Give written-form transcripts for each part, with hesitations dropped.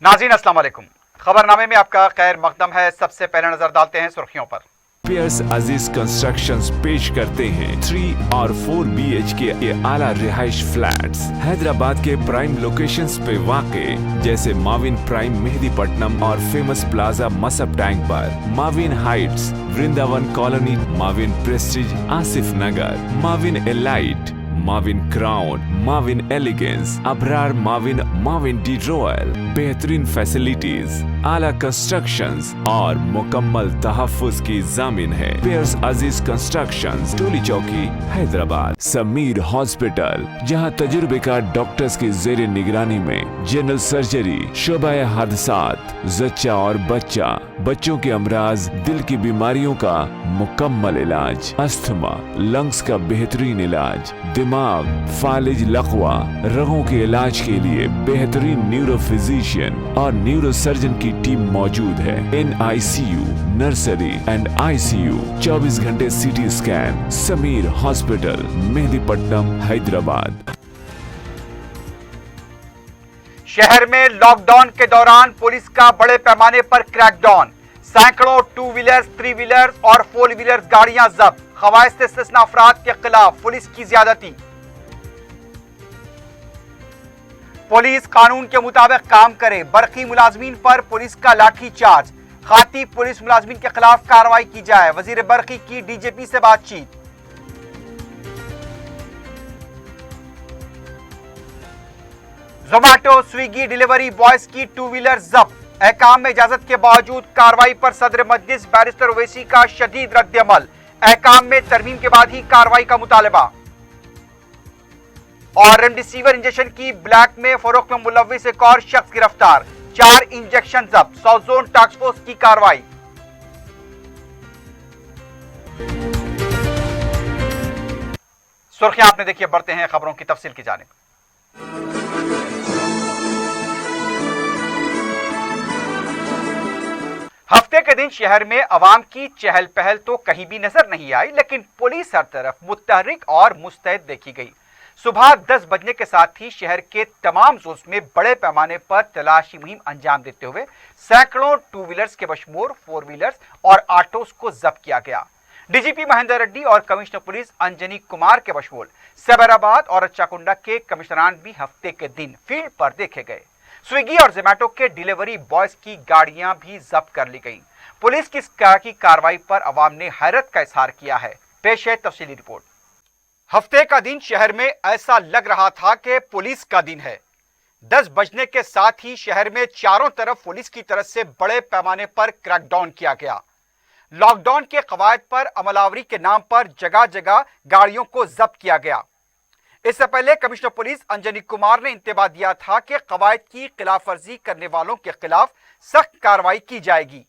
नाज़रीन अस्सलाम वालेकुम। खबरनामे में आपका खैर मकदम है। सबसे पहले नजर डालते हैं सुर्खियों पर। पियर्स अजीज कंस्ट्रक्शंस पेश करते हैं 3 और 4 BHK के आला रिहाइश फ्लैट्स हैदराबाद के प्राइम लोकेशंस पे वाक़े जैसे माविन प्राइम मेहदीपट्टनम और फेमस प्लाजा मसब टैंक पर, Mavin heights, Vrindavan colony, Mavin prestige Asif Nagar, Mavin elite, Mavin crown, Mavin elegance, Abrar Mavin, Mavin de royal, बेहतरीन फैसिलिटीज, आला कंस्ट्रक्शंस और मुकम्मल तहफ़्फ़ुज़ की ज़ामिन है। पियर्स अजीज कंस्ट्रक्शंस, टोली चौकी, हैदराबाद। समीर हॉस्पिटल, जहां तजुर्बेकार डॉक्टर्स की ज़ेरे निगरानी में जनरल सर्जरी, शोबाए हादसात, जच्चा और बच्चा, बच्चों के अमराज, दिल की बीमारियों का मुकम्मल इलाज, अस्थमा, लंग्स का बेहतरीन इलाज, दिमाग, फालिज, लकवा, रगों के इलाज के लिए बेहतरीन न्यूरो फिजिशियन और न्यूरो सर्जन की टीम मौजूद है। NICU, नर्सरी एंड ICU, 24 घंटे CT scan. Sameer hospital, Mehdipatnam, Hyderabad. शहर में लॉकडाउन के दौरान पुलिस का बड़े पैमाने पर क्रैकडाउन, सैकड़ों 2 व्हीलर्स, 3 व्हीलर्स और 4 व्हीलर्स गाड़ियां जब्त। खवाइश से इस्तिस्ना अफराद के खिलाफ पुलिस की ज्यादती। पुलिस कानून के मुताबिक काम करे, बरकी मुलाजमीन पर पुलिस का लाठी चार्ज। खाती पुलिस मुलाजमीन के खिलाफ कार्रवाई की जाए, वजीर बरकी की DGP से बातचीत। जोमैटो स्विगी डिलीवरी बॉयज की 2 व्हीलर जब्त। अहकाम में इजाजत के बावजूद कार्रवाई पर सदर मजलिस बैरिस्टर ओवैसी का शदीद रद्द-ए-अमल। अहकाम में तरमीम के बाद ही कार्रवाई का मुतालबा। और रेमडेसिविर इंजेक्शन की ब्लैक में फरोख्त में मुलव्विस एक और शख्स गिरफ्तार। 4 इंजेक्शन जब्त। साउथ जोन टास्क फोर्स की कार्रवाई। सुर्खियां आपने देखिए, बढ़ते हैं खबरों की तफसील की जानिब। हफ्ते के दिन शहर में अवाम की चहल पहल तो कहीं भी नजर नहीं आई, लेकिन पुलिस हर तरफ मुतहर्रिक और मुस्तैद देखी गई। सुबह 10 बजने के साथ ही शहर के तमाम जोन्स में बड़े पैमाने पर तलाशी मुहिम अंजाम देते हुए सैकड़ों 2 व्हीलर्स के बशमूर 4 व्हीलर्स और ऑटोस को जब्त किया गया। DGP महेंद्र रेड्डी और कमिश्नर पुलिस अंजनी कुमार के बशमूल सैबराबाद और अच्छाकुंडा के कमिश्नरान भी हफ्ते के दिन फील्ड पर देखे गए। स्विगी और जोमैटो के डिलीवरी बॉयज की गाड़ियां भी जब्त कर ली गई। पुलिस की इस तरह की कार्रवाई पर अवाम ने हैरत का इजहार किया है। पेश है तफसीली रिपोर्ट। हफ्ते का दिन शहर में ऐसा लग रहा था कि पुलिस का दिन है। 10 बजने के साथ ही शहर में चारों तरफ पुलिस की तरफ से बड़े पैमाने पर क्रैकडाउन किया गया। लॉकडाउन के कवायद पर अमलावरी के नाम पर जगह जगह गाड़ियों को जब्त किया गया। इससे पहले कमिश्नर पुलिस अंजनी कुमार ने इंतबाह दिया था कि कवायद की खिलाफ वर्जी करने वालों के खिलाफ सख्त कार्रवाई की जाएगी।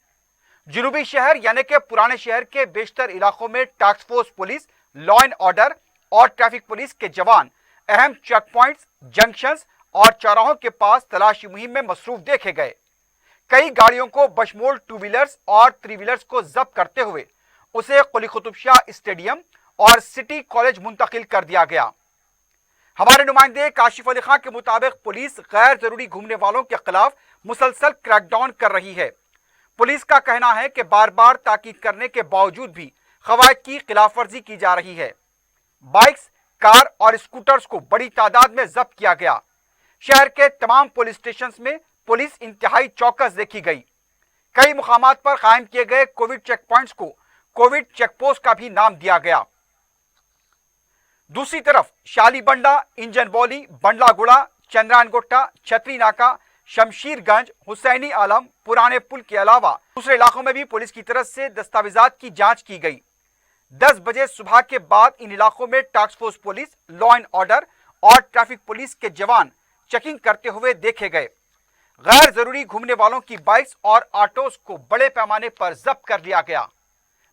जुनूबी शहर यानी कि पुराने शहर के बेशतर इलाकों में task force police, law and order और ट्रैफिक पुलिस के जवान अहम चेक पॉइंट्स, जंक्शंस और चौराहों के पास तलाशी मुहिम में मसरूफ देखे गए। कई गाड़ियों को बशमूल 2 व्हीलर्स और 3 व्हीलर्स को जब्त करते हुए उसे कुली कुतुब शाह स्टेडियम और सिटी कॉलेज मुंतकिल कर दिया गया। हमारे नुमाइंदे काशिफ अली खान के मुताबिक पुलिस गैर जरूरी घूमने वालों के खिलाफ मुसलसल क्रैकडाउन कर रही है। पुलिस का कहना है कि बार बार ताकीद करने के बावजूद भी कवायद की खिलाफ वर्जी की जा रही है। बाइक्स, कार और स्कूटर्स को बड़ी तादाद में जब्त किया गया। शहर के तमाम पुलिस स्टेशन में पुलिस इंतहाई चौकस देखी गई। कई मुकामात पर कायम किए गए कोविड चेक पॉइंट्स को कोविड चेक पोस्ट का भी नाम दिया गया। दूसरी तरफ शालीबंडा, इंजन बौली, बंडलागुड़ा, चंद्रानगुट्टा, छतरी नाका, शमशीरगंज, हुसैनी आलम, पुराने पुल के अलावा दूसरे इलाकों में भी पुलिस की तरफ से दस्तावेजात की जांच की गई। 10 बजे सुबह के बाद इन इलाकों में task force police, law and order और ट्रैफिक पुलिस के जवान चेकिंग करते हुए देखे गए। गैर जरूरी घूमने वालों की बाइक्स और ऑटोस को बड़े पैमाने पर जब्त कर लिया गया।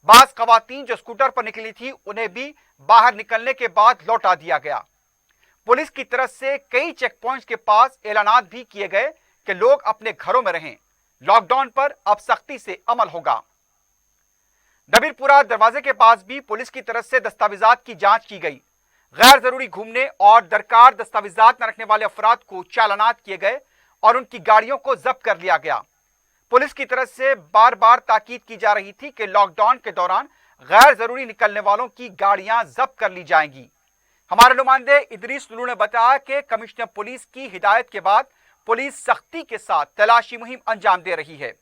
बाज खवातीन जो स्कूटर पर निकली थी उन्हें भी बाहर निकलने के बाद लौटा दिया गया। पुलिस की तरफ से कई चेक पॉइंट्स के पास ऐलानात भी किए गए कि लोग अपने घरों में रहें, लॉकडाउन पर अब सख्ती से अमल होगा। नबीरपुरा दरवाजे के पास भी पुलिस की तरफ से दस्तावेजात की जांच की गई। गैर जरूरी घूमने और दरकार दस्तावेजात न रखने वाले अफराद को चालानात किए गए और उनकी गाड़ियों को जब्त कर लिया गया। पुलिस की तरफ से बार बार ताकीद की जा रही थी कि लॉकडाउन के दौरान गैर जरूरी निकलने वालों की गाड़ियां जब्त कर ली जाएंगी। हमारे नुमाइंदे इदरीस लुलू ने बताया कि कमिश्नर पुलिस की हिदायत के बाद पुलिस सख्ती के साथ तलाशी मुहिम अंजाम दे रही है।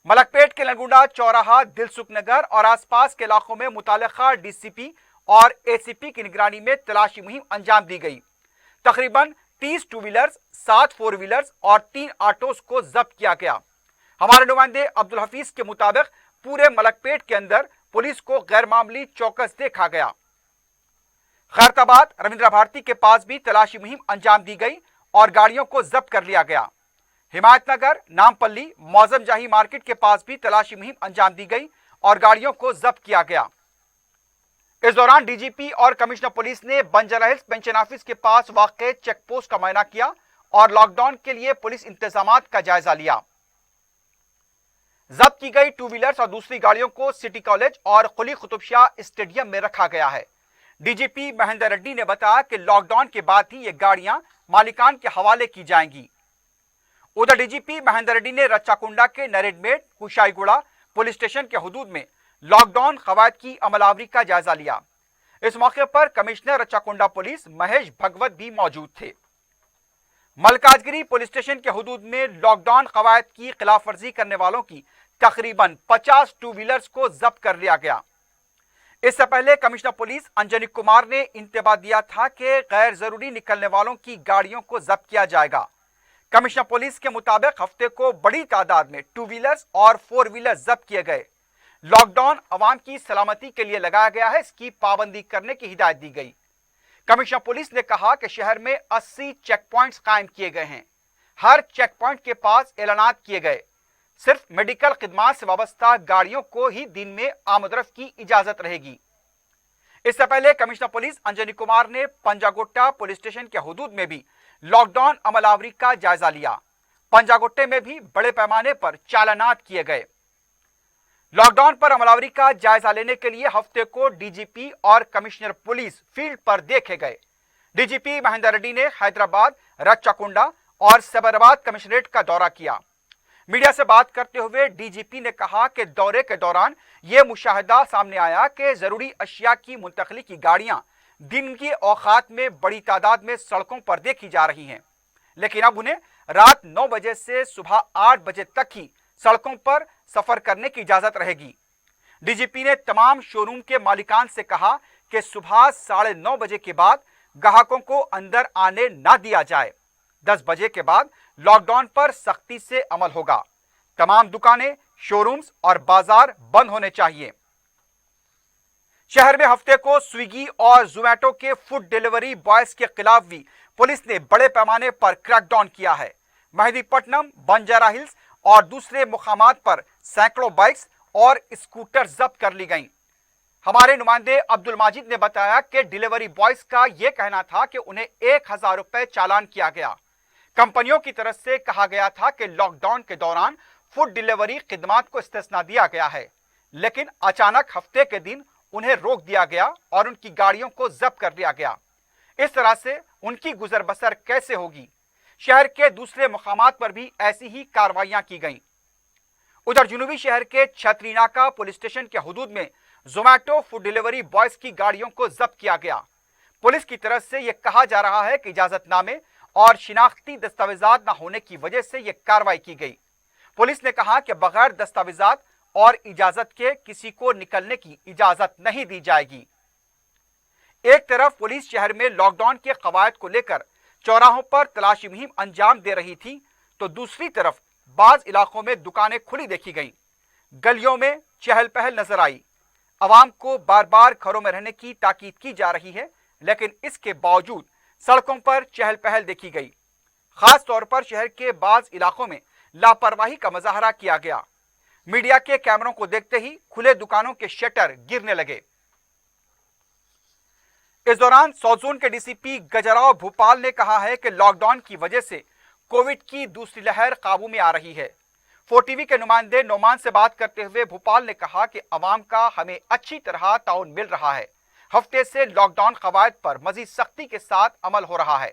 मलकपेट के लंगुंडा चौराहा, दिलसुख नगर और आसपास के इलाकों में मुतालिका डीसीपी और एसीपी की निगरानी में तलाशी मुहिम अंजाम दी गई। तकरीबन 30 टू व्हीलर्स, 7 4 व्हीलर्स और 3 ऑटोस को जब्त किया गया। हमारे नुमाइंदे अब्दुल हफीज के मुताबिक पूरे मलकपेट के अंदर पुलिस को गैर मामूली चौकस देखा गया। खैरताबाद, रविंद्र भारती के पास भी तलाशी मुहिम अंजाम दी गई और गाड़ियों को जब्त कर लिया गया। हिमायतनगर, नामपल्ली, मौजम जाही मार्केट के पास भी तलाशी मुहिम अंजाम दी गई और गाड़ियों को जब्त किया गया। इस दौरान डीजीपी और कमिश्नर पुलिस ने बंजारा हिल्स पेंशन ऑफिस के पास वाक़ चेक पोस्ट का मुआयना किया और लॉकडाउन के लिए पुलिस इंतजामात का जायजा लिया। जब्त की गई टू व्हीलर्स और दूसरी गाड़ियों को सिटी कॉलेज और कुली कुतुब शाह स्टेडियम में रखा गया है। डीजीपी महेंद्र रेड्डी ने बताया कि लॉकडाउन के बाद ही ये गाड़ियां मालिकान के हवाले की जाएंगी। उधर डीजीपी महेंद्र रेड्डी ने रच्चाकुंडा के नरेडमेट, कुशाईगुड़ा पुलिस स्टेशन के हुदूद में लॉकडाउन कवायद की अमलावरी का जायजा लिया। इस मौके पर कमिश्नर रच्चाकुंडा पुलिस महेश भगवत भी मौजूद थे। मलकाजगिरी पुलिस स्टेशन के हुदूद में लॉकडाउन कवायद की खिलाफ वर्जी करने वालों की तकरीबन 50 टू व्हीलर्स को जब्त कर लिया गया। इससे पहले कमिश्नर पुलिस अंजनी कुमार ने इंतबाह दिया था कि गैर जरूरी निकलने वालों की गाड़ियों को जब्त किया जाएगा। कमिश्नर पुलिस के मुताबिक हफ्ते को बड़ी तादाद में टू व्हीलर्स और 4 व्हीलर्स जब्त किए गए। लॉकडाउन अवाम की सलामती के लिए लगाया गया है, इसकी पाबंदी करने की हिदायत दी गई। कमिश्नर पुलिस ने कहा कि शहर में 80 चेक पॉइंट्स कायम किए गए हैं। हर चेक पॉइंट के पास ऐलानात किए गए। सिर्फ मेडिकल खिदमात से वाबस्ता गाड़ियों को ही दिन में आमदरफ्त की इजाजत रहेगी। इससे पहले कमिश्नर पुलिस अंजनी कुमार ने पंजागुट्टा पुलिस स्टेशन के हुदूद में भी लॉकडाउन अमलावरी का जायजा लिया। पंजागुट्टे में भी बड़े पैमाने पर चालानात किए गए। लॉकडाउन पर अमलावरी का जायजा लेने के लिए हफ्ते को डीजीपी और कमिश्नर पुलिस फील्ड पर देखे गए। डीजीपी महेंद्र रेड्डी ने हैदराबाद, रच्चाकुंडा और सैबराबाद कमिश्नरेट का दौरा किया। मीडिया से बात करते हुए डीजीपी ने कहा कि दौरे के दौरान यह मुशाहिदा सामने आया कि जरूरी अशिया की मुंतकली की गाड़ियां दिन के औकात में बड़ी तादाद में सड़कों पर देखी जा रही हैं, लेकिन अब उन्हें रात 9 बजे से सुबह 8 बजे तक ही सड़कों पर सफर करने की इजाजत रहेगी। डीजीपी ने तमाम शोरूम के मालिकान से कहा कि सुबह 9:30 बजे के बाद ग्राहकों को अंदर आने ना दिया जाए। 10 बजे के बाद लॉकडाउन पर सख्ती से अमल होगा। तमाम दुकानें, शोरूम्स और बाजार बंद होने चाहिए। शहर में हफ्ते को स्विगी और जोमैटो के फूड डिलीवरी बॉयज के खिलाफ भी पुलिस ने बड़े पैमाने पर क्रैकडाउन किया है। मेहदीपट्टनम, बंजारा हिल्स और दूसरे मुकामात पर सैकड़ों बाइक्स और स्कूटर जब्त कर ली गईं। हमारे नुमाइंदे अब्दुल माजिद ने बताया कि डिलीवरी बॉयज का यह कहना था कि उन्हें 1000 रुपए चालान किया गया। कंपनियों की तरफ से कहा गया था कि लॉकडाउन के दौरान फूड डिलीवरी खिदमात को इस्तिस्ना दिया गया है, लेकिन अचानक हफ्ते के दिन उन्हें रोक दिया गया और उनकी गाड़ियों को जब्त कर लिया गया। इस तरह से उनकी गुजर बसर कैसे होगी? शहर के दूसरे मुकामात पर भी ऐसी ही कार्रवाइयां की गईं। उधर जुनूबी शहर के छतरीनाका पुलिस स्टेशन के हुदूद में जोमैटो फूड डिलीवरी बॉयज की गाड़ियों को जब्त किया गया। पुलिस की तरफ से यह कहा जा रहा है कि इजाजतनामे और शिनाख्ती दस्तावेजात न होने की वजह से यह कार्रवाई की गई। पुलिस ने कहा कि बगैर दस्तावेजात और इजाजत के किसी को निकलने की इजाजत नहीं दी जाएगी। एक तरफ पुलिस शहर में लॉकडाउन के कवायद को लेकर चौराहों पर तलाशी मुहिम अंजाम दे रही थी, तो दूसरी तरफ बाज इलाकों में दुकानें खुली देखी गईं। गलियों में चहल पहल नजर आई। अवाम को बार बार घरों में रहने की ताकीद की जा रही है, लेकिन इसके बावजूद सड़कों पर चहल पहल देखी गई। खास तौर पर शहर के बाज इलाकों में लापरवाही का मुजाहरा किया गया। मीडिया के कैमरों को देखते ही खुले दुकानों के शटर गिरने लगे। इस दौरान साउथ जोन के डीसीपी गजराव भोपाल ने कहा है कि लॉकडाउन की वजह से कोविड की दूसरी लहर काबू में आ रही है। 4TV के नुमाइंदे नोमान से बात करते हुए भोपाल ने कहा कि अवाम का हमें अच्छी तरह ताउन मिल रहा है। हफ्ते से लॉकडाउन कवायद पर मजीद सख्ती के साथ अमल हो रहा है।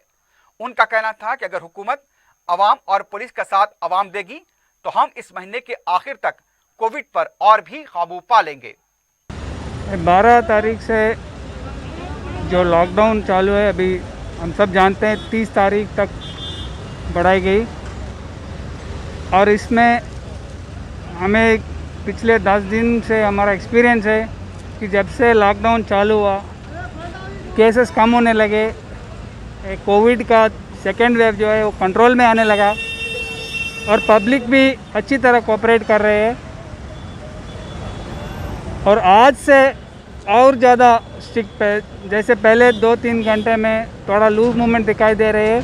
उनका कहना था कि अगर हुकूमत عوام اور پولیس کا ساتھ عوام دے گی تو ہم اس مہینے کے آخر تک کووڈ پر اور بھی قابو پا لیں گے۔ 12 تاریخ سے جو لاک ڈاؤن چالو ہے، ابھی ہم سب جانتے ہیں 30 تاریخ تک بڑھائی گئی، اور اس میں ہمیں پچھلے 10 دن سے ہمارا ایکسپیرینس ہے کہ جب سے لاک ڈاؤن چالو ہوا کیسز کم ہونے لگے، کووڈ کا سیکنڈ ویو جو ہے وہ کنٹرول میں آنے لگا، اور پبلک بھی اچھی طرح کوآپریٹ کر رہے ہیں، اور آج سے اور زیادہ اسٹرکٹ جیسے پہلے 2-3 گھنٹے میں تھوڑا لوز موومنٹ دکھائی دے رہے ہیں،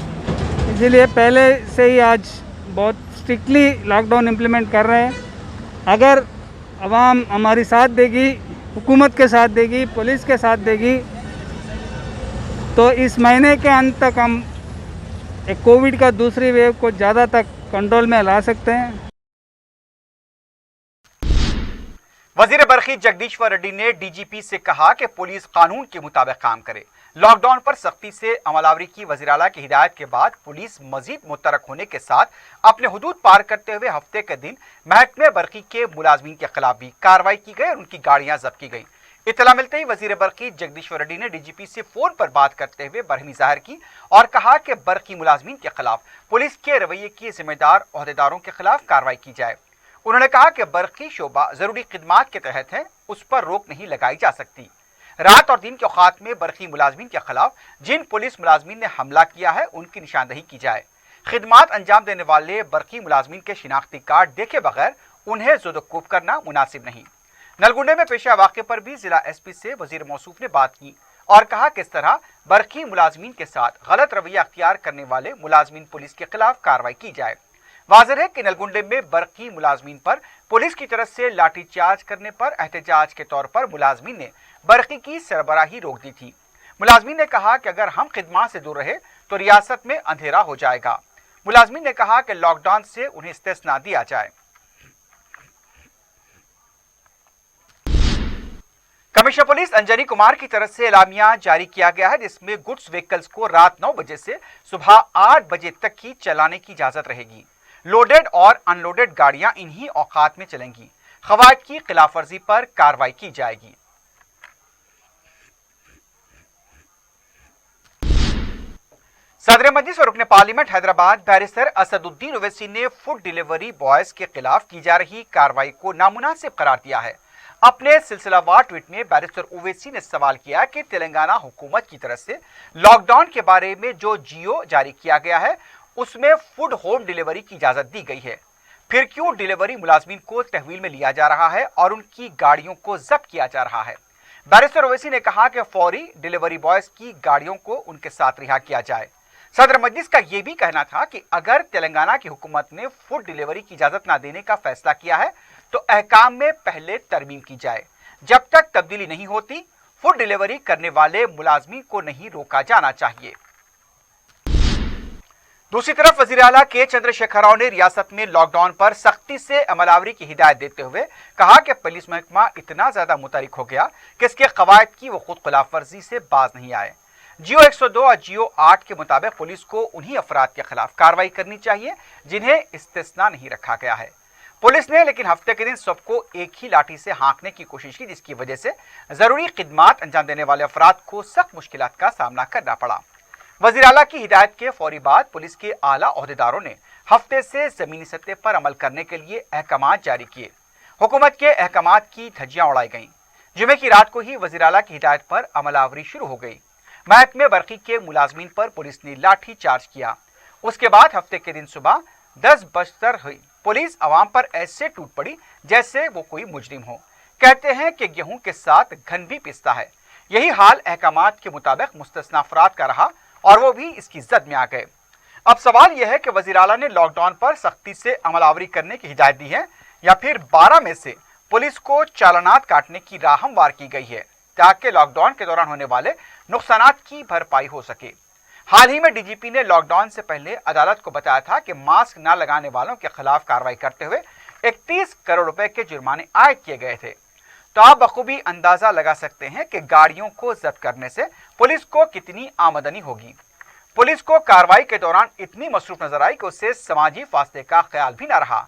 اسی لیے پہلے سے ہی آج بہت اسٹرکٹلی لاک ڈاؤن امپلیمنٹ کر رہے ہیں۔ اگر عوام ہماری ساتھ دے گی، حکومت کے ساتھ دے گی، پولیس کے ساتھ دے گی، تو اس مہینے کے انت تک ہم ایک کووڈ کا دوسری ویو کو زیادہ تک کنٹرول میں لا سکتے ہیں۔ وزیر برقی جگدیشور ریڈی نے ڈی جی پی سے کہا کہ پولیس قانون کے مطابق کام کرے۔ لاک ڈاؤن پر سختی سے عمل آوری کی وزیر اعلیٰ کی ہدایت کے بعد پولیس مزید متحرک ہونے کے ساتھ اپنے حدود پار کرتے ہوئے ہفتے کے دن محکمہ برقی کے ملازمین کے خلاف بھی کارروائی کی گئی اور ان کی گاڑیاں ضبط کی گئی۔ اطلاع ملتے ہی وزیر برقی جگدیشور ریڈی نے ڈی جی پی سے فون پر بات کرتے ہوئے برہمی ظاہر کی اور کہا کہ برقی ملازمین کے خلاف پولیس کے رویے کی ذمہ دار عہدیداروں کے خلاف کارروائی کی جائے۔ انہوں نے کہا کہ برقی شعبہ ضروری خدمات کے تحت ہے، اس پر روک نہیں لگائی جا سکتی۔ رات اور دن کے اوقات میں برقی ملازمین کے خلاف جن پولیس ملازمین نے حملہ کیا ہے ان کی نشاندہی کی جائے۔ خدمات انجام دینے والے برقی ملازمین کے شناختی کارڈ دیکھے بغیر انہیں زد و کوب کرنا مناسب نہیں۔ نلگنڈے میں پیش آئے واقعے پر بھی ضلع ایس پی سے وزیر موصوف نے بات کی اور کہا کہ اس طرح برقی ملازمین کے ساتھ غلط رویہ اختیار کرنے والے ملازمین پولیس کے خلاف کارروائی کی جائے۔ واضح ہے کہ نلگنڈے میں برقی ملازمین پر پولیس کی طرف سے لاٹھی چارج کرنے پر احتجاج کے طور پر ملازمین نے برقی کی سربراہی روک دی تھی۔ ملازمین نے کہا کہ اگر ہم خدمات سے دور رہے تو ریاست میں اندھیرا ہو جائے گا۔ ملازمین نے کہا کہ لاک ڈاؤن سے انہیں استثناء دیا جائے۔ کمشنر پولیس انجنی کمار کی طرف سے اعلامیہ جاری کیا گیا ہے جس میں گڈس وہیکلز کو رات 9 بجے سے صبح 8 بجے تک ہی چلانے کی اجازت رہے گی۔ لوڈڈ اور ان لوڈڈ گاڑیاں انہی اوقات میں چلیں گی۔ قواعد کی خلاف ورزی پر کارروائی کی جائے گی۔ صدر مجلس اور رکن پارلیمنٹ حیدرآباد بیرسٹر اسد الدین اویسی نے فوڈ ڈیلیوری بوائز کے خلاف کی جا رہی کارروائی کو نامناسب قرار دیا ہے۔ اپنے سلسلہ وار ٹویٹ میں بیرسٹر اویسی نے سوال کیا کہ تلنگانہ حکومت کی طرف سے لاک ڈاؤن کے بارے میں جو جیو جاری کیا گیا ہے اس میں فوڈ ہوم ڈیلیوری کی اجازت دی گئی ہے، پھر کیوں ڈیلیوری ملازمین کو تحویل میں لیا جا رہا ہے اور ان کی گاڑیوں کو ضبط کیا جا رہا ہے؟ بیرسٹر اویسی نے کہا کہ فوری ڈیلیوری بوائز کی گاڑیوں کو ان کے ساتھ رہا کیا جائے۔ صدر مجلس کا یہ بھی کہنا تھا کہ اگر تلنگانہ کی حکومت نے فوڈ ڈیلیوری کی اجازت نہ دینے کا فیصلہ کیا ہے تو احکام میں پہلے ترمیم کی جائے۔ جب تک تبدیلی نہیں ہوتی فوڈ ڈیلیوری کرنے والے ملازمین کو نہیں روکا جانا چاہیے۔ دوسری طرف وزیر اعلیٰ کے چندر شیکھر راؤ نے ریاست میں لاک ڈاؤن پر سختی سے عمل آوری کی ہدایت دیتے ہوئے کہا کہ پولیس محکمہ اتنا زیادہ متحرک ہو گیا کہ اس کے قواعد کی وہ خود خلاف ورزی سے باز نہیں آئے۔ جیو 102 اور جیو 8 کے مطابق پولیس کو انہی افراد کے خلاف کارروائی کرنی چاہیے جنہیں استثناء نہیں رکھا گیا ہے۔ پولیس نے لیکن ہفتے کے دن سب کو ایک ہی لاٹھی سے ہانکنے کی کوشش کی جس کی وجہ سے ضروری خدمات انجام دینے والے افراد کو سخت مشکلات کا سامنا کرنا پڑا۔ وزیر اعلیٰ کی ہدایت کے فوری بعد پولیس کے اعلیٰ عہدیداروں نے ہفتے سے زمینی سطح پر عمل کرنے کے لیے احکامات جاری کیے۔ حکومت کے احکامات کی دھجیاں اڑائی گئیں۔ جمعے کی رات کو ہی وزیر اعلیٰ کی ہدایت پر عمل آوری شروع ہو گئی۔ محکمہ برقی کے ملازمین پر پولیس نے لاٹھی چارج کیا۔ اس کے بعد ہفتے کے دن صبح 10 بجے ہوئی پولیس عوام پر ایسے ٹوٹ پڑی جیسے وہ کوئی مجرم ہو۔ کہتے ہیں کہ گیہوں کے ساتھ گھن بھی پستا ہے۔ یہی حال احکامات کے مطابق مستثنی افراد کا رہا اور وہ بھی اس کی زد میں آ گئے۔ اب سوال یہ ہے کہ وزیر اعلیٰ نے لاک ڈاؤن پر سختی سے عمل آوری کرنے کی ہدایت دی ہے یا پھر 12 میں سے پولیس کو چالانات کاٹنے کی راہ ہموار کی گئی ہے تاکہ لاک ڈاؤن کے دوران ہونے والے نقصانات کی بھرپائی ہو سکے۔ حال ہی میں ڈی جی پی نے لاک ڈاؤن سے پہلے عدالت کو بتایا تھا کہ ماسک نہ لگانے والوں کے خلاف کارروائی کرتے ہوئے 31 کروڑ روپے کے جرمانے عائد کیے گئے تھے۔ تو آپ بخوبی اندازہ لگا سکتے ہیں کہ گاڑیوں کو ضبط کرنے سے پولیس کو کتنی آمدنی ہوگی۔ पुलिस को कार्रवाई के दौरान इतनी मसरूफ नजर आई कि उससे समाजी फासले का ख्याल भी न रहा।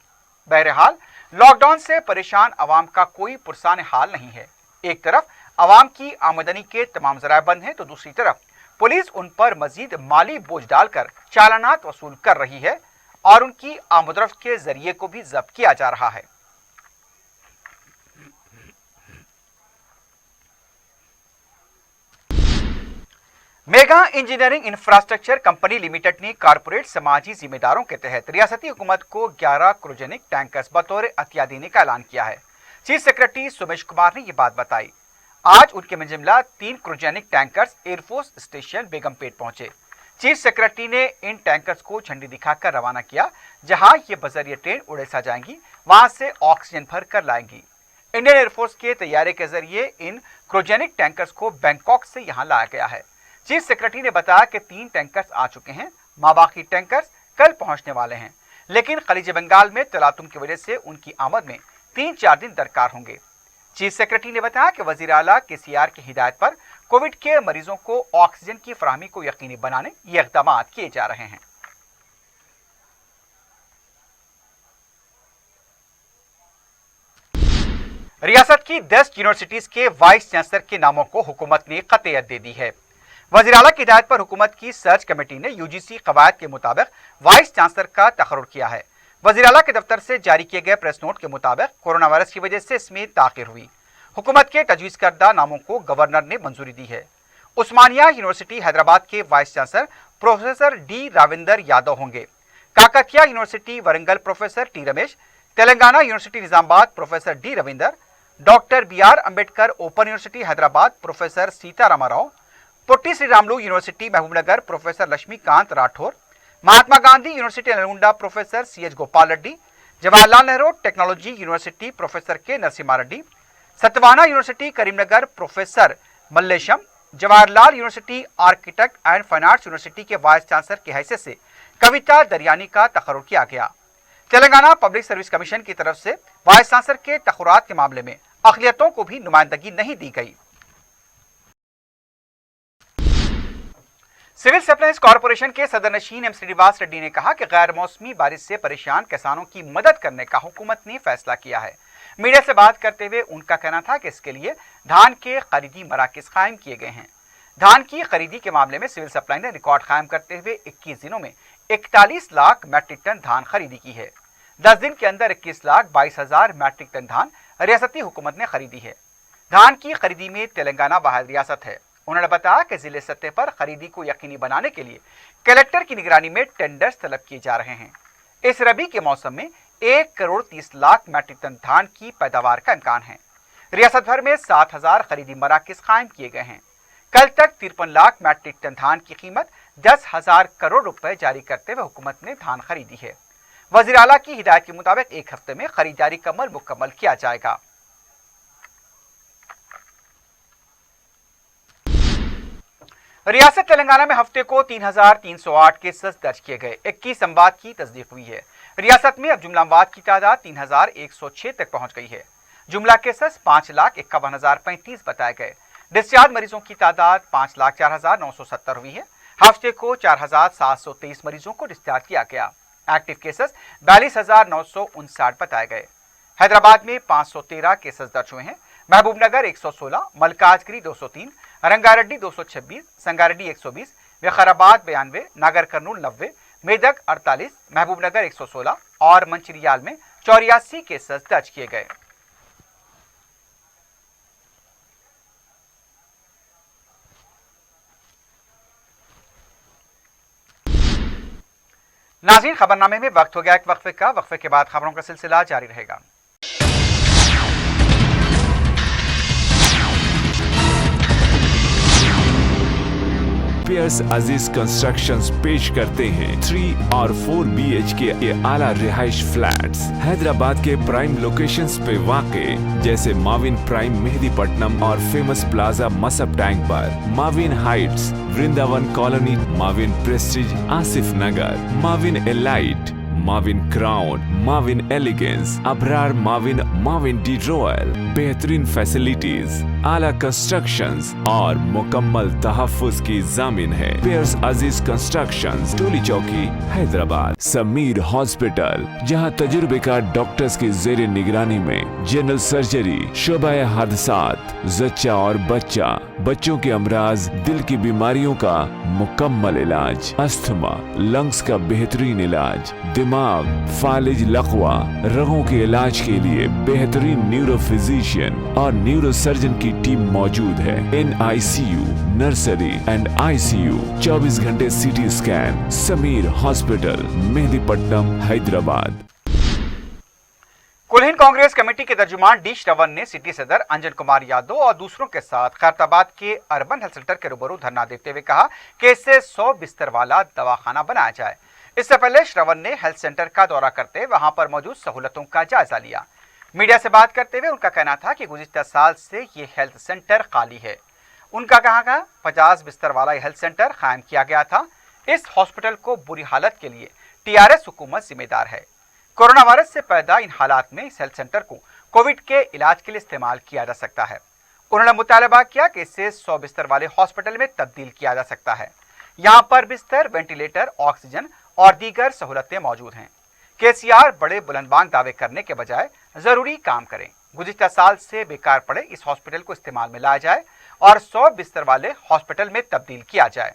बहरहाल लॉकडाउन से परेशान आवाम का कोई पुरसान हाल नहीं है। एक तरफ आवाम की आमदनी के तमाम जराए बंद हैं, तो दूसरी तरफ पुलिस उन पर मजीद माली बोझ डालकर चालानात वसूल कर रही है और उनकी आमदरफ्त के जरिए को भी जब्त किया जा रहा है। Mega engineering infrastructure company limited ने कारपोरेट समाजी जिम्मेदारों के तहत रियासती हुकूमत को 11 क्रोजेनिक टैंकर्स बतौर अतिया देने का ऐलान किया है। चीफ सेक्रेटरी सुमेश कुमार ने यह बात बताई। आज उनके में जुमला 3 क्रोजेनिक टैंकर्स एयरफोर्स स्टेशन बेगमपेट पहुंचे। चीफ सेक्रेटरी ने इन टैंकर्स को झंडी दिखाकर रवाना किया। जहां ये बजरिए ट्रेन उड़ीसा जाएंगी, वहां से ऑक्सीजन भर कर लाएंगी। इंडियन एयरफोर्स के तैयारे के जरिए इन क्रोजेनिक टैंकर्स को बैंकॉक से यहां लाया गया है। चीफ सेक्रेटरी ने बताया कि 3 टैंकर्स आ चुके हैं, बाकी टैंकर्स कल पहुंचने वाले हैं, लेकिन खलीज बंगाल में तलातुम की वजह से उनकी आमद में 3-4 दिन दरकार होंगे। चीफ सेक्रेटरी ने बताया कि वजीर आला केसीआर की हिदायत पर कोविड के मरीजों को ऑक्सीजन की फराहमी को यकीनी बनाने ये इक़दाम किए जा रहे हैं। रियासत की 10 यूनिवर्सिटीज के वाइस चांसलर के नामों को हुकूमत ने क़तईयत दे दी है। वज़ीर आला की हिदायत पर हुकूमत की सर्च कमेटी ने यूजीसी कवायद के मुताबिक वाइस चांसलर का तकर्रुर किया है। वज़ीर आला के दफ्तर से जारी किए गए प्रेस नोट के मुताबिक कोरोना वायरस की वजह से इसमें ताख़ीर हुई। हुकूमत के तजवीज़ करदा नामों को गवर्नर ने मंजूरी दी है। उस्मानिया यूनिवर्सिटी हैदराबाद के vice chancellor professor D Ravinder Yadav होंगे। Kakatiya university Warangal professor T Ramesh, Telangana university Nizamabad professor D Ravinder, doctor BR Ambedkar open university Hyderabad professor Seetharama Rao, Potti Sriramulu university Mahabubnagar professor Laxmikant Rathod, Mahatma Gandhi university Nalgonda professor CH Gopal Reddy, Jawaharlal Nehru technology university professor K Narasimha Reddy, Satavahana university Karimnagar professor Mallesham, Jawaharlal university architect and fine arts university के vice chancellor की हैसियत से कविता दरियानी का तकर्रुर किया गया। Telangana public service commission की तरफ से वाइस चांसलर के तखुरात के मामले में अक़लियतों को भी नुमाइंदगी नहीं दी गई। सिविल सप्लाईज कॉरपोरेशन के सदर नशीन M श्रीनिवास रेड्डी ने कहा कि गैर मौसमी बारिश से परेशान किसानों की मदद करने का हुकूमत ने फैसला किया है। मीडिया से बात करते हुए उनका कहना था कि इसके लिए धान के खरीदी मराकज कायम किए गए हैं। धान की खरीदी के मामले में सिविल सप्लाई ने रिकॉर्ड कायम करते हुए 21 दिनों में 41 लाख मैट्रिक टन धान खरीदी की है। 10 दिन के अंदर 21,22,000 मैट्रिक टन धान रियासती हुकूमत ने खरीदी है। धान की खरीदी में तेलंगाना वाहिद रियासत है। उन्होंने बताया कि जिले सतह पर खरीदी को यकीनी बनाने के लिए कलेक्टर की निगरानी में टेंडर्स तलब किए जा रहे हैं। इस रबी के मौसम में 1,30,00,000 मैट्रिक टन धान की पैदावार का इम्कान है। रियासत भर में 7,000 खरीदी मराकज कायम किए गए हैं। कल तक 53 लाख मैट्रिक टन धान की कीमत 10,000 करोड़ रुपए जारी करते हुए हुकूमत ने धान खरीदी है। वज़ीर आला की हिदायत के मुताबिक एक हफ्ते में खरीदारी का अमल मुकम्मल किया जाएगा। रियासत तेलंगाना में हफ्ते को 3,308 केसेस दर्ज किए गए। 21 अमवात की तस्दीक हुई है। रियासत में अब जुमला अमवात की तादाद 3,106 तक पहुंच गई है। जुमला केसेस 5,51,035 बताए गए। डिस्चार्ज मरीजों की तादाद 5,04,970 हुई है। हफ्ते को 4,723 मरीजों को डिस्चार्ज किया गया। एक्टिव केसेस 42,959 बताए गए। हैदराबाद में 513 केसेस दर्ज हुए हैं। महबूबनगर 116, मलकाजगिरी 203, रंगारेड्डी 226, संगारेड्डी 120, विकाराबाद 92, नागर कर्नूल 90, मेदक 48, महबूबनगर 116 और मंचिरियाल में 84 केसेस दर्ज किए गए। नाज़रीन, खबरनामे में वक्त हो गया एक वक्फे का। वक्फे के बाद खबरों का सिलसिला जारी रहेगा। पियर्स अजीज कंस्ट्रक्शंस पेश करते हैं 3 और 4 BHK के आला रिहाइश फ्लैट्स हैदराबाद के प्राइम लोकेशंस पे वाक़े, जैसे माविन प्राइम मेहदीपट्टनम और फेमस प्लाजा मसब टैंक पर, Mavin heights, Vrindavan colony, Mavin prestige Asif Nagar, Mavin elite, Mavin crown, Mavin elegance, Abrar Mavin, Mavin de royal, बेहतरीन फैसिलिटीज, आला कंस्ट्रक्शंस और मुकम्मल तहफ्फुज की जामिन है। पेयर्स अजीज कंस्ट्रक्शंस, टोली चौकी, हैदराबाद। समीर हॉस्पिटल, जहां तजुर्बेकार डॉक्टर्स की जेर निगरानी में जनरल सर्जरी, शोबा हादसात, जच्चा और बच्चा, बच्चों के अमराज, दिल की बीमारियों का मुकम्मल इलाज, अस्थमा, लंग्स का बेहतरीन इलाज, दिमाग, फालिज, लकवा, रगों के इलाज के लिए बेहतरीन न्यूरो फिजिशियन और न्यूरो सर्जन की टीम मौजूद है। NICU, नर्सरी एंड ICU, 24 घंटे CT scan. Sameer hospital, Mehdipatnam, Hyderabad. कुल हिंद कांग्रेस कमेटी के तर्जुमान डी श्रवण ने सिटी सदर अंजन कुमार यादव और दूसरों के साथ खैरताबाद के अर्बन हेल्थ सेंटर के रूबरू धरना देते हुए कहा कि इससे 100 बिस्तर वाला दवाखाना बनाया जाए। इससे पहले श्रवण ने हेल्थ सेंटर का दौरा करते वहां पर मौजूद सहूलतों का जायजा लिया। मीडिया से बात करते हुए उनका कहना था कि गुज़िश्ता साल से ये हेल्थ सेंटर खाली है। उनका कहा 50 बिस्तर वाला हेल्थ सेंटर कायम किया गया था। इस हॉस्पिटल को बुरी हालत के लिए TRS हुकूमत जिम्मेदार है। कोरोना वायरस से पैदा इन हालात में इस हेल्थ सेंटर को कोविड के इलाज के लिए इस्तेमाल किया जा सकता है। उन्होंने मुतालबा किया कि इसे 100 बिस्तर वाले हॉस्पिटल में तब्दील किया जा सकता है। यहाँ पर बिस्तर, वेंटिलेटर, ऑक्सीजन और दीगर सहूलतें मौजूद हैं। KCR बड़े बुलंदबांग दावे करने के बजाय जरूरी काम करें। गुज़िश्ता साल से बेकार पड़े इस हॉस्पिटल को इस्तेमाल में लाया जाए और 100 बिस्तर वाले हॉस्पिटल में तब्दील किया जाए।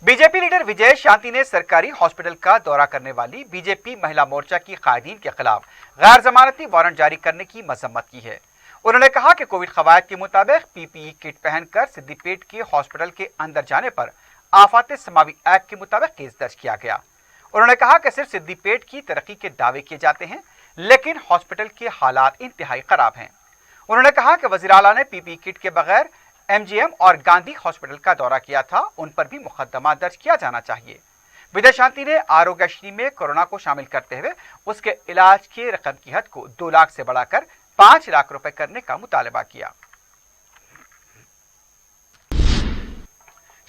बीजेपी लीडर विजय शांति ने सरकारी हॉस्पिटल का दौरा करने वाली बीजेपी महिला मोर्चा की कायदीन के खिलाफ गैर जमानती वारंट जारी करने की मजम्मत की है। उन्होंने कहा कि कोविड कवायद के मुताबिक PPE किट पहनकर सिद्दीपेट के हॉस्पिटल के अंदर जाने पर आफात समावी एक्ट के मुताबिक केस दर्ज किया गया। उन्होंने कहा कि सिर्फ सिद्दीपेट की तरक्की के दावे किए जाते हैं, लेकिन हॉस्पिटल के हालात इंतहाई खराब हैं। उन्होंने कहा कि वज़ीर आला ने PPE किट के बगैर MGM और गांधी हॉस्पिटल का दौरा किया था, उन पर भी मुकदमा दर्ज किया जाना चाहिए। विजय शांति ने आरोग्यश्री में कोरोना को शामिल करते हुए उसके इलाज की रकम की हद को 2 लाख से बढ़ाकर 5 लाख रुपए करने का मुतालबा किया।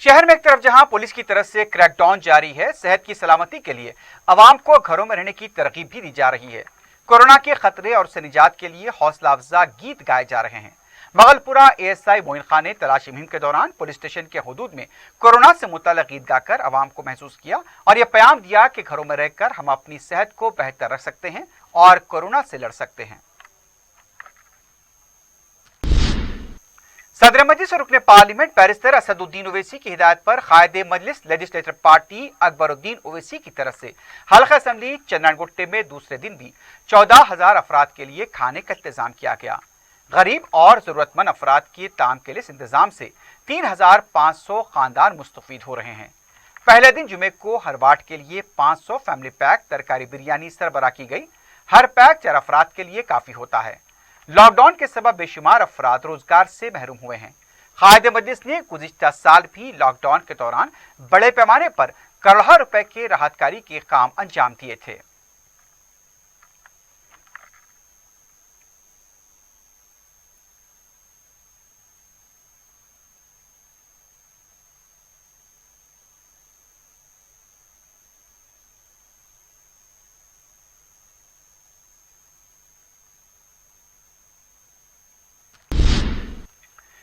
शहर में एक तरफ जहां पुलिस की तरफ से क्रैकडाउन जारी है, सेहत की सलामती के लिए आवाम को घरों में रहने की तरगीब भी दी जा रही है। कोरोना के खतरे और उससे निजात के लिए हौसला अफजा गीत गाए जा रहे हैं। बगलपुरा ASI मोइन खान ने तलाशी मुहिम के दौरान पुलिस स्टेशन के हुदूद में कोरोना से मुतल्लिक गीत गाकर आवाम को महसूस किया और यह पैगाम दिया कि घरों में रहकर हम अपनी सेहत को बेहतर रख सकते हैं और कोरोना से लड़ सकते हैं। सदर मजलिस और रुकने पार्लियामेंट बैरिस्टर असदुद्दीन ओवैसी की हिदायत पर कायदे मजलिस लेजिस्लेटिव पार्टी अकबरुद्दीन ओवैसी की तरफ से हल्का असेंबली चन्नानगुट्टे में दूसरे दिन भी 14,000 अफराद के लिए खाने का इंतजाम किया गया। गरीब और जरूरतमंद अफराद के ताम के लिए इस इंतजाम से 3,500 खानदान मुस्तफीद हो रहे हैं। पहले दिन जुमे को हर वार्ड के लिए 500 फैमिली पैक तरकारी बिरयानी सरबराह की गई। हर पैक 4 अफराद के लिए काफी होता है। लॉकडाउन के सबब बेशुमार अफराद रोजगार से महरूम हुए हैं। कायदे मजलिस ने गुज़िश्ता साल भी लॉकडाउन के दौरान बड़े पैमाने पर करोड़ों रुपए के राहतकारी के काम अंजाम दिए थे।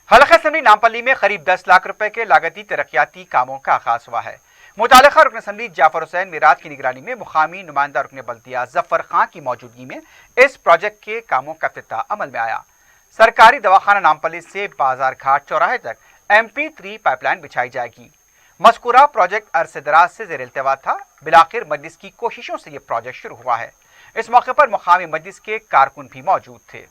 हल्का असेंबली नामपल्ली में करीब 10 लाख रुपए के लागती तरक्याती कामों का आगाज हुआ है। मुतालिका रुकन असेंबली जाफर हुसैन मिराज की निगरानी में मुकामी नुमाइंदा रुकन बल्दिया जफर खां की मौजूदगी में इस प्रोजेक्ट के कामों का इफ्तिताह अमल में आया। सरकारी दवाखाना नामपल्ली से बाजार घाट चौराहे तक MP3 पाइपलाइन बिछाई जाएगी। मज़कूरा प्रोजेक्ट अरसे दराज से ज़ेर इल्तवा था। बिलाखिर मजलिस की कोशिशों से यह प्रोजेक्ट शुरू हुआ है। इस मौके पर मुकामी मजलिस के कारकुन भी मौजूद थे।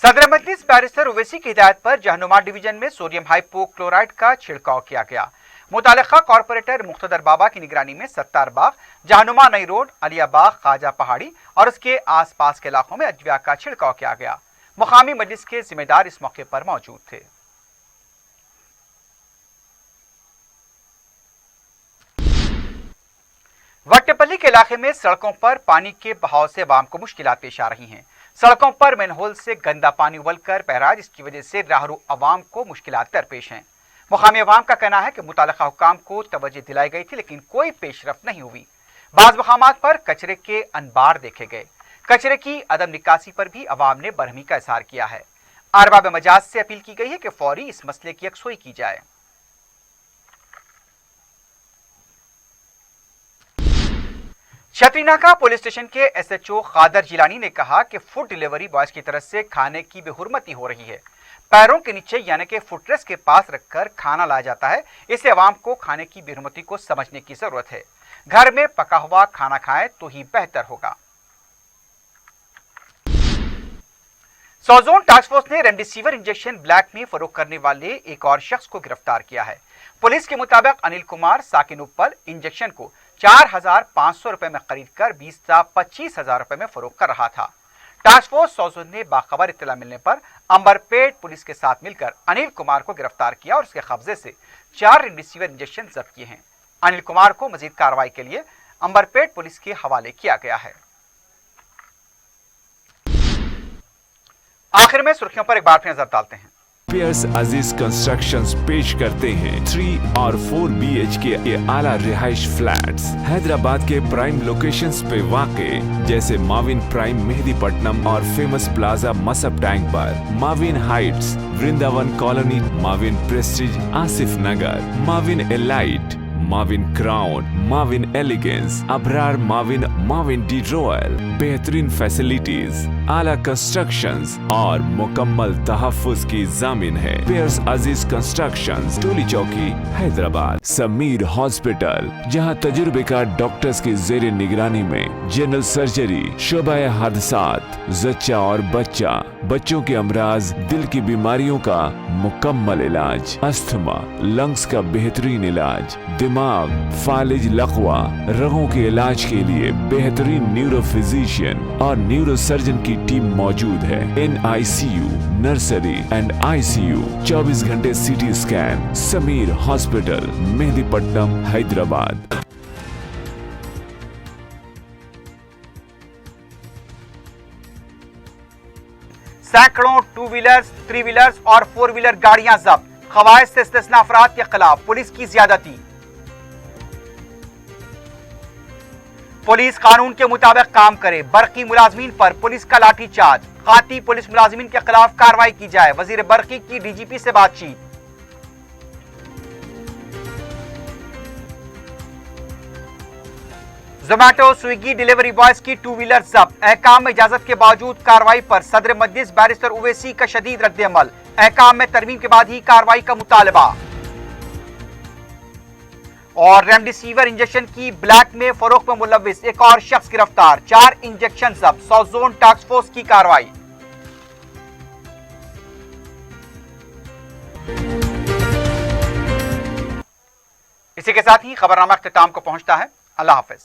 सदर मजलिस बैरिस्टर ओवैसी की हिदायत पर जहनुमा डिवीजन में सोडियम हाइपोक्लोराइड का छिड़काव किया गया। मुतालिका कॉर्पोरेटर मुख्तदर बाबा की निगरानी में सत्तार बाग, जहनुमा नई रोड, अलिया बाग, खाजा पहाड़ी और उसके आसपास के इलाकों में अजविया का छिड़काव किया गया। मुकामी मजलिस के जिम्मेदार इस मौके पर मौजूद थे। वट्टेपल्ली के इलाके में सड़कों पर पानी के बहाव से आवाम को मुश्किलात पेश आ रही हैं। सड़कों पर मैनहोल से गंदा पानी उबलकर बह रहा है, जिसकी वजह से राहरू अवाम को मुश्किलात दरपेश हैं। मुकामी अवाम का कहना है कि मुतालिका हुक्काम को तवज्जो दिलाई गई थी, लेकिन कोई पेशरफ नहीं हुई। बाज़ मकामात पर कचरे के अनबार देखे गए। कचरे की अदम निकासी पर भी अवाम ने बरहमी का इजहार किया है। अरबाब मजाज से अपील की गई है कि फौरी इस मसले की यकसुई की जाए। छतरीनाका पुलिस स्टेशन के SHO खादर जिलानी ने कहा कि फूड डिलीवरी बॉयज की तरफ से खाने की बेहुरमती हो रही है। पैरों के नीचे यानी कि फुटरेस्ट के पास रखकर खाना लाया जाता है। इससे अवाम को खाने की बेहुरमती को समझने की जरूरत है। घर में पका हुआ खाना खाएं तो ही बेहतर होगा। सौजोन टास्क फोर्स ने रेमडेसिविर इंजेक्शन ब्लैक में फरोख्त करने वाले एक और शख्स को गिरफ्तार किया है। पुलिस के मुताबिक अनिल कुमार साकिन उप्पल इंजेक्शन को 4,500 रुपए में खरीद कर 20,25,000 रुपए में फरोख्त कर रहा था। टास्क फोर्स सौजोन ने बाखबर इत्तला मिलने पर अंबरपेट पुलिस के साथ मिलकर अनिल कुमार को गिरफ्तार किया और उसके कब्जे से 4 रेमडेसिविर इंजेक्शन जब्त किए हैं। अनिल कुमार को मजीद कार्रवाई के लिए अंबरपेट पुलिस के हवाले किया गया है। आखिर में सुर्खियों पर एक बार फिर नजर डालते हैं। पियर्स अजीज कंस्ट्रक्शंस पेश करते हैं 3 और 4 BHK के आला रिहाइश फ्लैट्स हैदराबाद के प्राइम लोकेशंस पे वाक़े, जैसे माविन प्राइम मेहदीपट्टनम और फेमस प्लाजा मसब टैंक पर, Mavin heights Vrindavan colony, Mavin prestige Asif Nagar, Mavin elite, Mavin crown, Mavin elegance, Abrar Mavin, Mavin de royal. बेहतरीन फैसिलिटीज, आला कंस्ट्रक्शंस और मुकम्मल तहफ्फुज की जामिन है। पियर्स अजीज कंस्ट्रक्शंस, टोली चौकी, हैदराबाद। समीर हॉस्पिटल, जहां तजुर्बेकार डॉक्टर्स की जेर निगरानी में जनरल सर्जरी, शोबा हादसात, जच्चा और बच्चा, बच्चों के अमराज, दिल की बीमारियों का मुकम्मल इलाज, अस्थमा, लंग्स का बेहतरीन इलाज, दिमाग, फालिज, लकवा, रगों के इलाज के लिए बेहतरीन न्यूरो फिजिशियन और न्यूरो सर्जन की टीम मौजूद है। NICU, नर्सरी एंड ICU, 24 घंटे CT scan. Sameer hospital, Mehdipatnam, Hyderabad. सैकड़ों 2 व्हीलर्स, 3 व्हीलर्स और 4 व्हीलर गाड़ियां जब्त। खवाइश से इस्तिस्ना अफराद के खिलाफ पुलिस की ज्यादती। पुलिस कानून के मुताबिक काम करे, बरकी मुलाजमीन पर पुलिस का लाठीचार्ज। खाती पुलिस मुलाजमीन के खिलाफ कार्रवाई की जाए। वजीर बरकी की DGP से बातचीत। जोमैटो स्विगी डिलीवरी बॉयज की 2 व्हीलर जब्त। अहकाम में इजाजत के बावजूद कार्रवाई पर सदर मजलिस बैरिस्टर उवैसी का शदीद रद्द-ए-अमल। अहकाम में तरमीम के बाद ही कार्रवाई का मुतालबा। और रेमडेसिविर इंजेक्शन की ब्लैक में फरोख्त में मुलव्विस एक और शख्स गिरफ्तार। 4 इंजेक्शन जब्त। सौजोन टास्क फोर्स की कार्रवाई। इसी के साथ ही खबरनामा इख्तिताम को पहुंचता है। अल्लाह हाफिज।